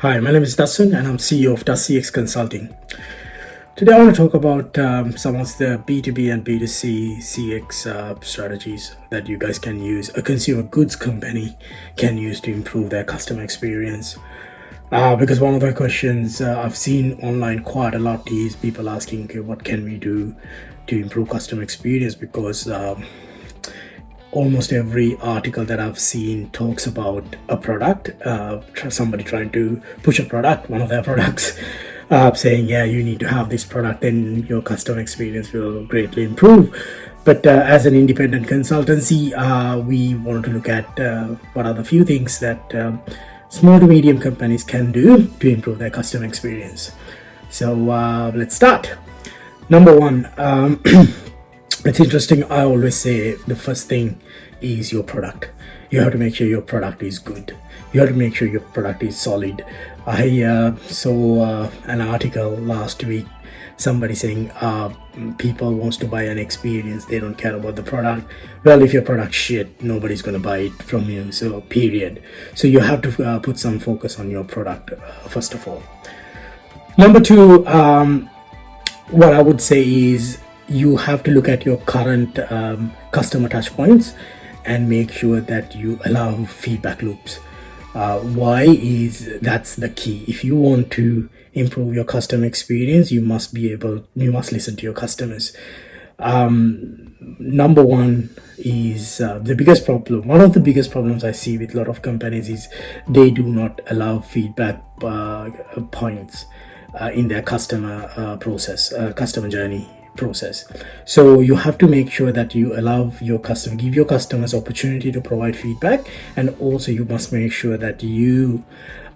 Hi, my name is Dasun and I'm CEO of CX Consulting. Today I want to talk about some of the B2B and B2C CX strategies that you guys can use, a consumer goods company can use to improve their customer experience. Because one of the questions I've seen online quite a lot is people asking, okay, what can we do to improve customer experience? Because almost every article that I've seen talks about a product, somebody trying to push a product, one of their products, saying, yeah, you need to have this product, then your customer experience will greatly improve. But as an independent consultancy, we wanted to look at what are the few things that small to medium companies can do to improve their customer experience. So let's start. Number one, it's interesting. I always say the first thing is your product. You have to make sure your product is good. You have to make sure your product is solid. I saw an article last week, somebody saying people wants to buy an experience, they don't care about the product. Well, if your product's shit, nobody's going to buy it from you, so period. So you have to put some focus on your product first of all. Number two, what I would say is you have to look at your current customer touch points and make sure that you allow feedback loops. Why is that's the key? If you want to improve your customer experience, you must listen to your customers. Number one is the biggest problem. One of the biggest problems I see with a lot of companies is they do not allow feedback points in their customer customer journey process. So you have to make sure that you allow give your customers opportunity to provide feedback, and also you must make sure that you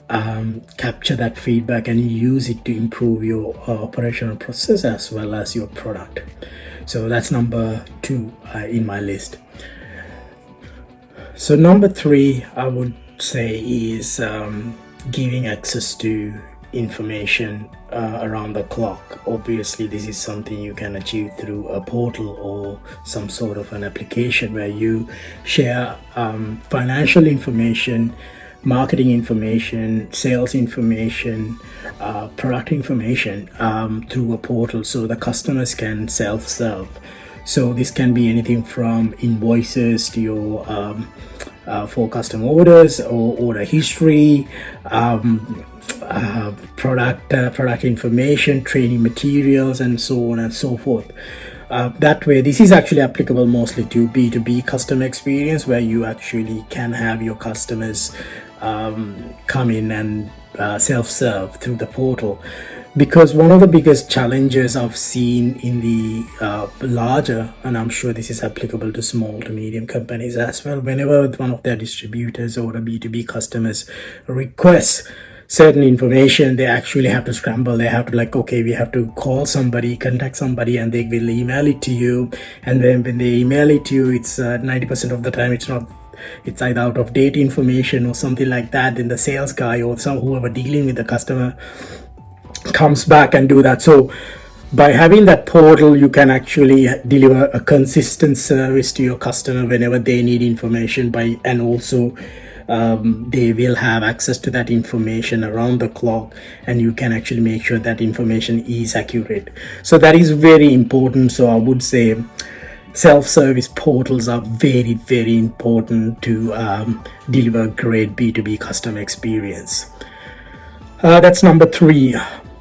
capture that feedback and use it to improve your operational process as well as your product. So that's number two in my list. So number three, I would say, is giving access to information around the clock. Obviously, this is something you can achieve through a portal or some sort of an application where you share financial information, marketing information, sales information, product information through a portal, so the customers can self-serve. So this can be anything from invoices to your for customer orders or order history, product information, training materials, and so on and so forth. That way, this is actually applicable mostly to B2B customer experience, where you actually can have your customers come in and self-serve through the portal. Because one of the biggest challenges I've seen in the larger, and I'm sure this is applicable to small to medium companies as well, whenever one of their distributors or the B2B customers requests certain information, they actually have to scramble. They have to we have to call somebody, contact somebody, and they will email it to you. And then when they email it to you, it's 90% of the time it's either out of date information or something like that. Then the sales guy or whoever dealing with the customer comes back and do that. So by having that portal, you can actually deliver a consistent service to your customer whenever they need information, and also they will have access to that information around the clock, and you can actually make sure that information is accurate. So that is very important. So I would say self-service portals are very, very important to deliver great B2B customer experience. That's number three.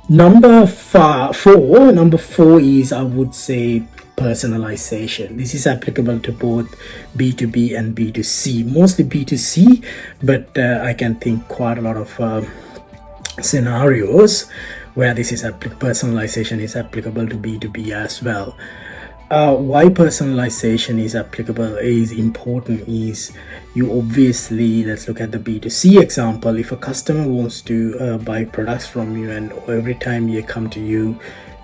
Number four is, I would say, personalization. This is applicable to both B2B and B2C, mostly B2C, but I can think quite a lot of scenarios where this is personalization is applicable to B2B as well. Why personalization is important is, you obviously, let's look at the B2C example. If a customer wants to buy products from you, and every time you come to you,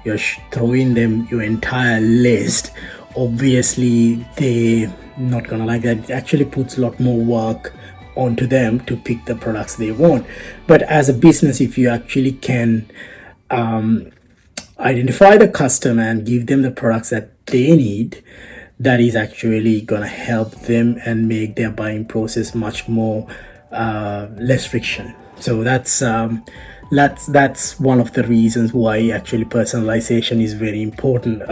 you're throwing them your entire list, obviously they're not gonna like that. It actually puts a lot more work onto them to pick the products they want. But as a business, if you actually can identify the customer and give them the products that they need, that is actually going to help them and make their buying process much more less friction. So that's one of the reasons why actually personalization is very important.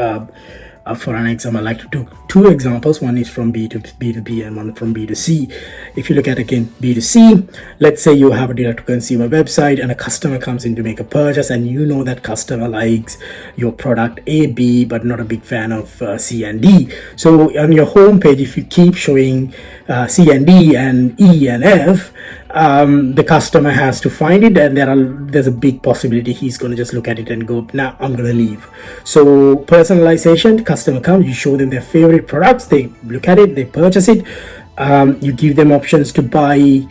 For an example, I like to do two examples. One is from B2B and one from B2C. If you look at again B2C, let's say you have a direct to consumer website and a customer comes in to make a purchase, and you know that customer likes your product A, B, but not a big fan of C and D. So on your homepage, if you keep showing C and D and E and F, the customer has to find it, and there's a big possibility he's going to just look at it and go, nah, I'm going to leave. So personalization, customer comes, you show them their favorite products, they look at it, they purchase it, you give them options to buy,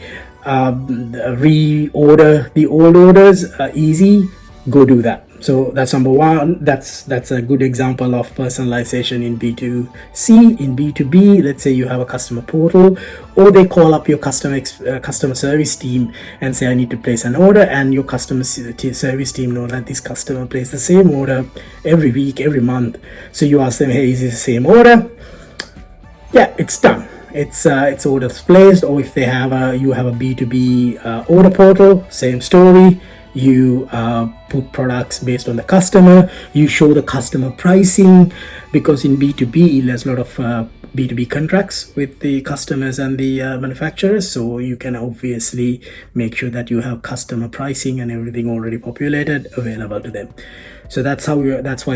reorder the old orders, easy, go do that. So that's number one. That's a good example of personalization in B2C. In B2B, let's say you have a customer portal, or they call up your customer service team and say, I need to place an order, and your customer service team know that this customer places the same order every week, every month. So you ask them, hey, is this the same order? Yeah, it's done. It's orders placed. Or if they have you have a B2B order portal, same story. You put products based on the customer, you show the customer pricing, because in B2B there's a lot of B2B contracts with the customers and the manufacturers, so you can obviously make sure that you have customer pricing and everything already populated available to them. So that's why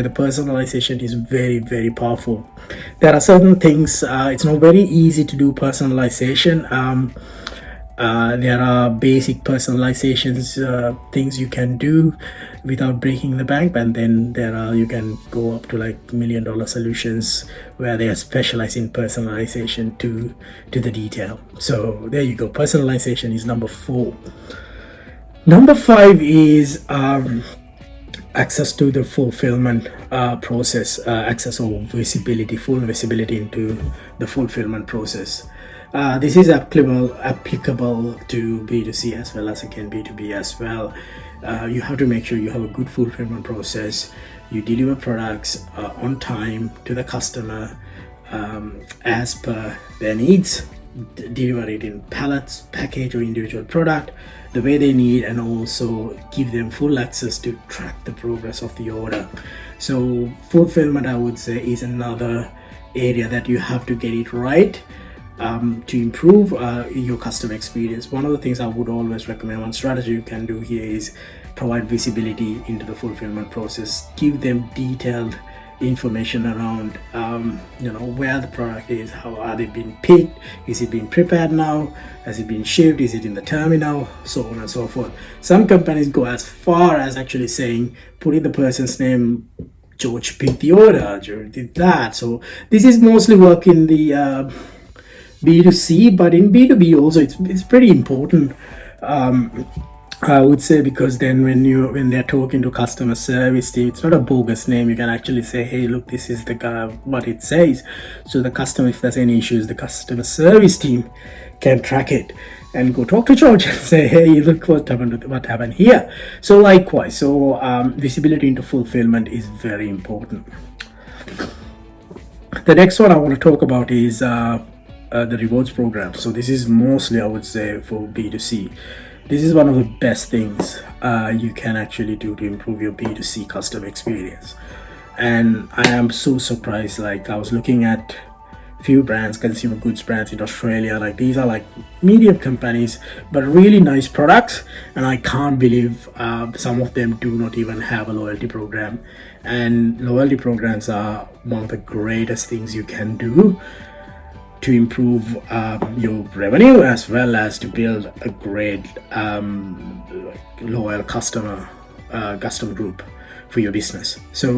the personalization is very, very powerful. There are certain things, it's not very easy to do personalization. There are basic personalizations, things you can do without breaking the bank, and then you can go up to like $1 million solutions where they are specialized in personalization to the detail. So there you go. Personalization is number 4. Number 5 is access to the fulfillment process, access or visibility, full visibility into the fulfillment process. This is applicable to B2C as well as again B2B as well. You have to make sure you have a good fulfillment process. You deliver products on time to the customer as per their needs. Deliver it in pallets, package, or individual product the way they need, and also give them full access to track the progress of the order. So fulfillment, I would say, is another area that you have to get it right to improve your customer experience. One of the things I would always recommend, one strategy you can do here is provide visibility into the fulfillment process. Give them detailed information around where the product is, how are they being picked, is it being prepared now, has it been shipped, is it in the terminal, so on and so forth. Some companies go as far as actually saying, put in the person's name, George picked the order, George did that. So this is mostly work in the B2C, but in B2B also it's pretty important, I would say, because then when they're talking to customer service team, it's not a bogus name. You can actually say, hey, look, this is the guy, what it says. So the customer, if there's any issues, the customer service team can track it and go talk to George and say, hey, look what happened here. So likewise, visibility into fulfillment is very important. The next one I want to talk about is the rewards program. So this is mostly, I would say, for B2C. This is one of the best things you can actually do to improve your B2C customer experience. And I am so surprised. Like, I was looking at few brands, consumer goods brands in Australia. Like, these are like medium companies, but really nice products. And I can't believe some of them do not even have a loyalty program. And loyalty programs are one of the greatest things you can do to improve your revenue, as well as to build a great loyal customer group for your business. So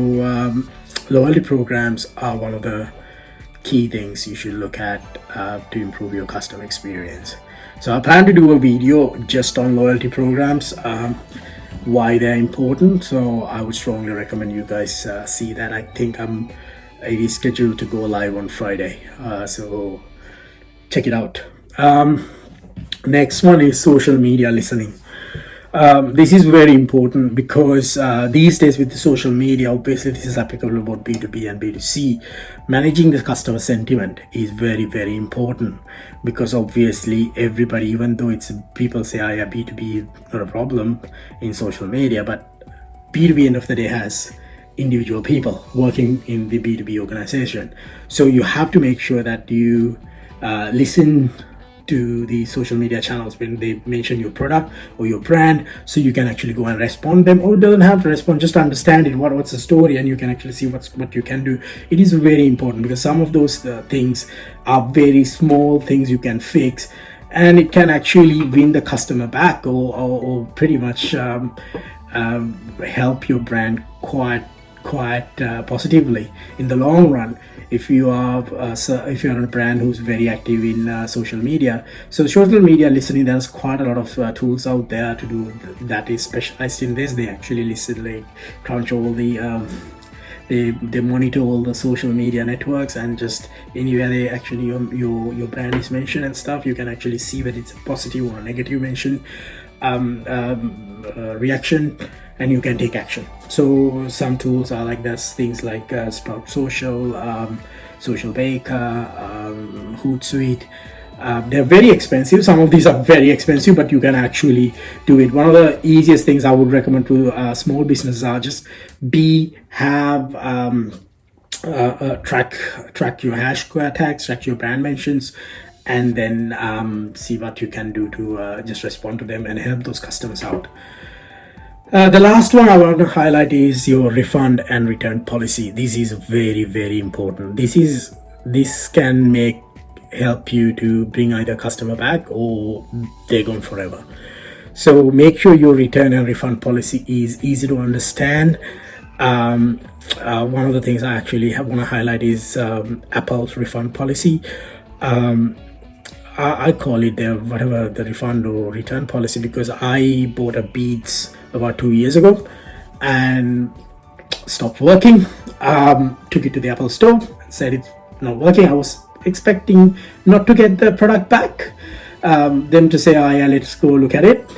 loyalty programs are one of the key things you should look at to improve your customer experience. So I plan to do a video just on loyalty programs, why they're important. So I would strongly recommend you guys see that. I think it is scheduled to go live on Friday, so check it out. Next one is social media listening. This is very important because these days with the social media, obviously this is applicable about B2B and B2C. Managing the customer sentiment is very, very important because obviously everybody, even though it's people say, yeah, B2B is not a problem in social media, but B2B end of the day has individual people working in the B2B organization. So you have to make sure that you listen to the social media channels when they mention your product or your brand, so you can actually go and respond them, or doesn't have to respond, just understand it, what's the story, and you can actually see what you can do. It is very important because some of those things are very small things you can fix, and it can actually win the customer back, or pretty much help your brand quite positively in the long run. If you are a brand who's very active in social media, so social media listening, there's quite a lot of tools out there to do that is specialized in this. They actually listen, like control they monitor all the social media networks, and just anywhere they actually your brand is mentioned and stuff, you can actually see whether it's a positive or a negative mention, reaction, and you can take action. So some tools are like this, things like Sprout Social, Social Baker, Hootsuite. They're very expensive. Some of these are very expensive, but you can actually do it. One of the easiest things I would recommend to small businesses are just track your hash tags, track your brand mentions, and then see what you can do to just respond to them and help those customers out. The last one I want to highlight is your refund and return policy. This is very, very important. This can help you to bring either customer back or they're gone forever. So make sure your return and refund policy is easy to understand. One of the things I actually want to highlight is Apple's refund policy. I call it the refund or return policy because I bought a Beats about 2 years ago and stopped working. Took it to the Apple store, said it's not working. I was expecting not to get the product back, them to say, oh yeah, let's go look at it.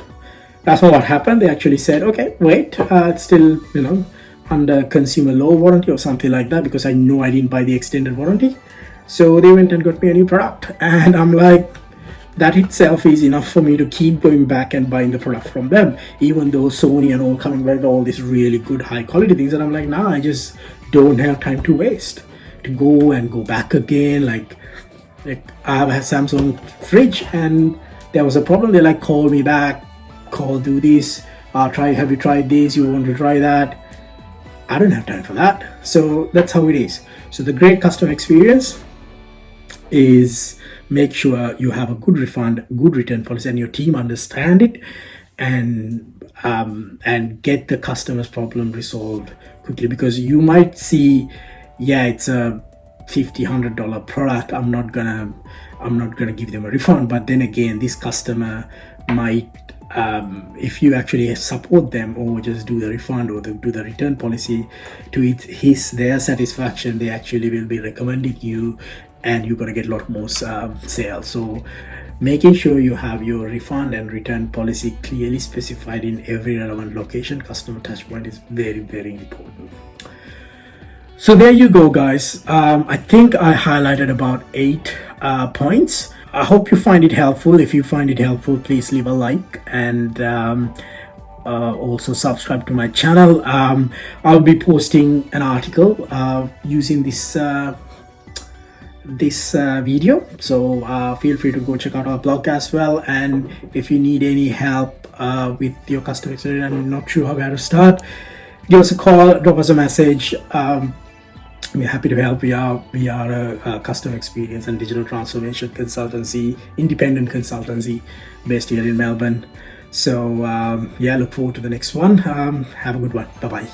That's not what happened. They actually said, okay, wait, it's still under consumer law warranty or something like that, because I know I didn't buy the extended warranty. So they went and got me a new product, and I'm like, that itself is enough for me to keep going back and buying the product from them, even though Sony and all coming back with all these really good high quality things. And I'm like, nah, I just don't have time to waste to go back again. Like I have a Samsung fridge and there was a problem. They like call me back, do this, have you tried this, you want to try that? I don't have time for that. So that's how it is. So the great customer experience is make sure you have a good refund, good return policy, and your team understand it, and get the customer's problem resolved quickly. Because you might see, yeah, it's a $50-$100 product, I'm not gonna give them a refund. But then again, this customer might, if you actually support them or just do the refund or do the return policy to their satisfaction, they actually will be recommending you, and you're going to get a lot more sales. So making sure you have your refund and return policy clearly specified in every relevant location, customer touch point, is very, very important. So there you go, guys. I think I highlighted about 8 points. I hope you find it helpful. If you find it helpful, please leave a like, and also subscribe to my channel. I'll be posting an article using this video, so feel free to go check out our blog as well. And if you need any help with your customer experience and you're not sure how to start, give us a call, drop us a message. We're happy to help. We are a customer experience and digital transformation consultancy, independent consultancy based here in Melbourne. So yeah, look forward to the next one. Have a good one. Bye bye.